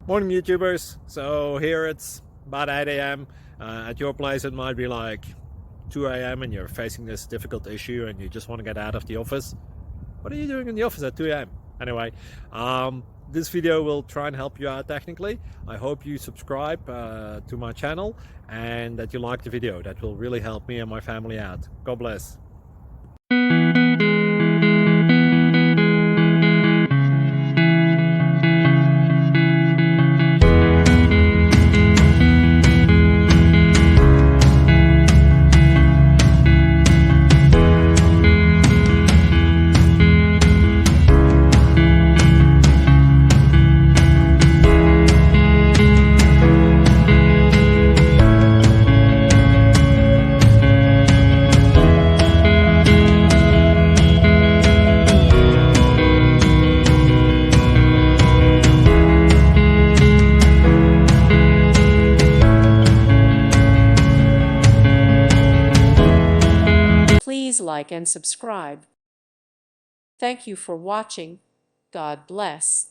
Morning YouTubers. So here it's about 8 a.m. At your place it might be like 2 a.m. and you're facing this difficult issue and you just want to get out of the office. What are you doing in the office at 2 a.m.? Anyway, this video will try and help you out technically. I hope you subscribe to my channel and that you like the video. That will really help me and my family out. God bless. Please like and subscribe. Thank you for watching. God bless.